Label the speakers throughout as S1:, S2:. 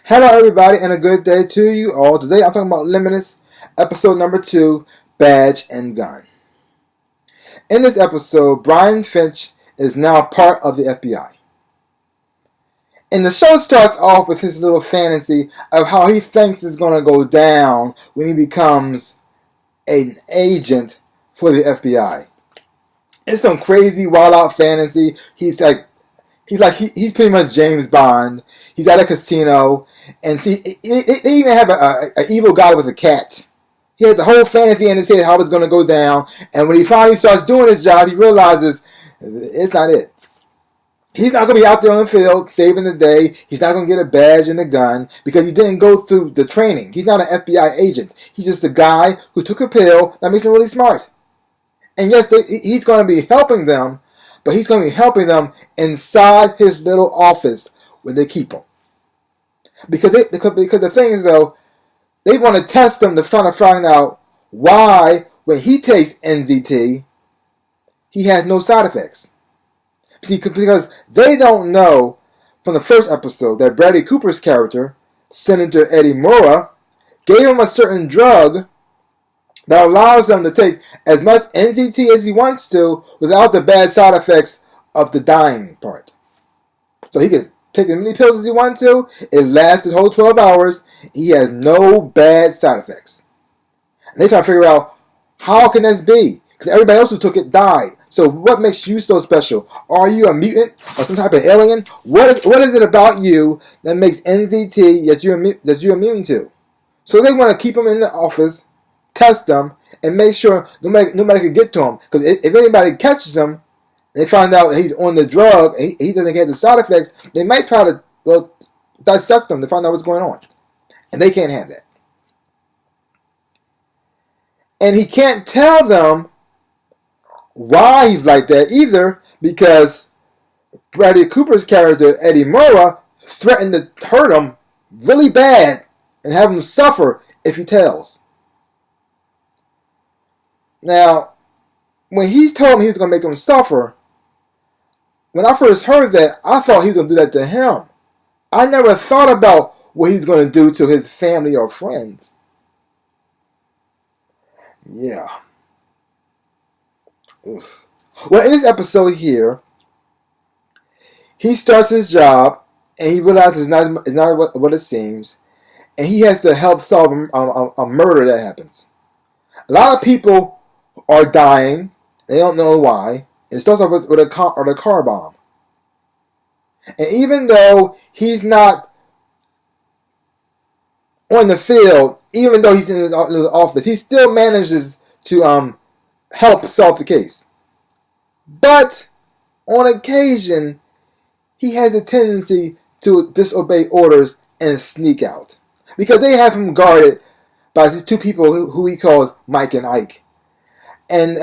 S1: Hello everybody and a good day to you all. Today I'm talking about Limitless, episode number 2, Badge and Gun. In this episode, Brian Finch is now part of the FBI. And the show starts off with his little fantasy of how he thinks it's going to go down when he becomes an agent for the FBI. It's some crazy wild out fantasy. He's pretty much James Bond. He's at a casino, and see, they even have an evil guy with a cat. He has the whole fantasy in his head how it's going to go down, and when he finally starts doing his job, he realizes it's not it. He's not going to be out there on the field saving the day. He's not going to get a badge and a gun because he didn't go through the training. He's not an FBI agent. He's just a guy who took a pill that makes him really smart. And yes, he's going to be helping them, but he's going to be helping them inside his little office where they keep him. Because the thing is, though, they want to test him to try to find out why, when he takes NZT, he has no side effects. See, because they don't know from the first episode that Bradley Cooper's character, Senator Eddie Murrah, gave him a certain drug that allows him to take as much NZT as he wants to without the bad side effects of the dying part. So he can take as many pills as he wants to. It lasts the whole 12 hours. He has no bad side effects. And they try to figure out, how can this be? Because everybody else who took it died. So what makes you so special? Are you a mutant or some type of alien? What is it about you that makes NZT that you're immune to? So they want to keep him in the office, test him, and make sure nobody can get to him. Because if anybody catches him, they find out he's on the drug, and he doesn't get the side effects, they might try to dissect him to find out what's going on. And they can't have that. And he can't tell them why he's like that either, because Bradley Cooper's character, Eddie Murrah, threatened to hurt him really bad and have him suffer if he tells. Now, when he told me he was going to make him suffer, when I first heard that, I thought he was going to do that to him. I never thought about what he's going to do to his family or friends. Yeah. Oof. Well, in this episode here, he starts his job, and he realizes it's not what it seems, and he has to help solve a murder that happens. A lot of people are dying. They don't know why. It starts off with a car bomb. And even though he's not on the field, even though he's in his office, he still manages to help solve the case. But on occasion, he has a tendency to disobey orders and sneak out. Because they have him guarded by these two people who he calls Mike and Ike. And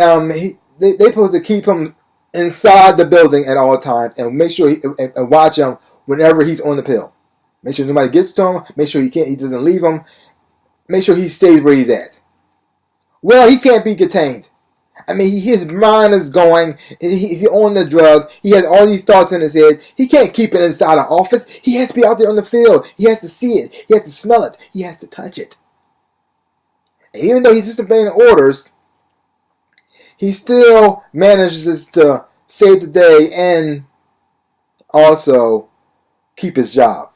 S1: they're supposed to keep him inside the building at all times and make sure and watch him whenever he's on the pill. Make sure nobody gets to him. Make sure he doesn't leave him. Make sure he stays where he's at. Well, he can't be contained. I mean, his mind is going. He's on the drug. He has all these thoughts in his head. He can't keep it inside an office. He has to be out there on the field. He has to see it. He has to smell it. He has to touch it. And even though he's disobeying orders, he still manages to save the day and also keep his job.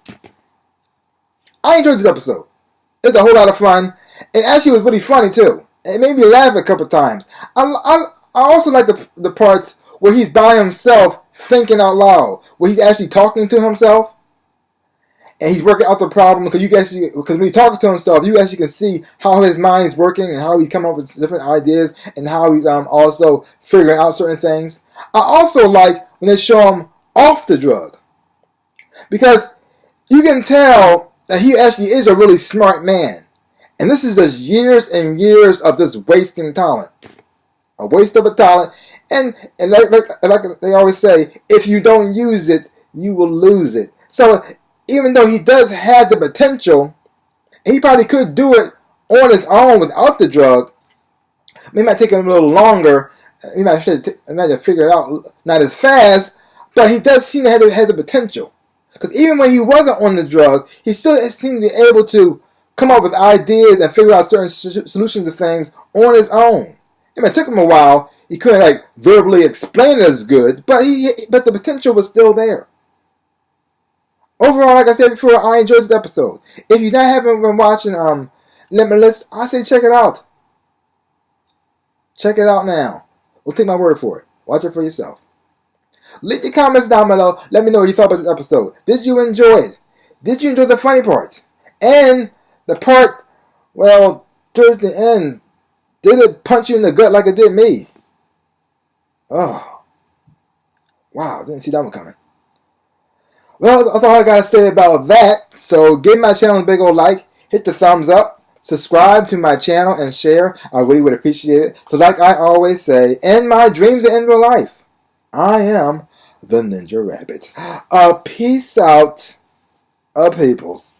S1: I enjoyed this episode. It was a whole lot of fun. It actually was really funny too. It made me laugh a couple times. I also like the parts where he's by himself thinking out loud, where he's actually talking to himself. And he's working out the problem because when he's talking to himself, you actually can see how his mind is working and how he's coming up with different ideas and how he's also figuring out certain things. I also like when they show him off the drug, because you can tell that he actually is a really smart man. And this is just years and years of just wasting talent, a waste of a talent. And like they always say, if you don't use it, you will lose it. So even though he does have the potential, he probably could do it on his own without the drug. It might take him a little longer. He might have to figure it out not as fast, but he does seem to have the potential. Because even when he wasn't on the drug, he still seemed to be able to come up with ideas and figure out certain solutions to things on his own. I mean, it took him a while. He couldn't like verbally explain it as good, but the potential was still there. Overall, like I said before, I enjoyed this episode. If you haven't been watching Limitless, I say check it out. Check it out now. Don't take my word for it. Watch it for yourself. Leave your comments down below. Let me know what you thought about this episode. Did you enjoy it? Did you enjoy the funny parts? And the part, well, towards the end, did it punch you in the gut like it did me? Oh. Wow, didn't see that one coming. Well, that's all I gotta say about that. So give my channel a big old like, hit the thumbs up, subscribe to my channel, and share. I really would appreciate it. So like I always say, in my dreams and in real life, I am the Ninja Rabbit. Peace out, peoples.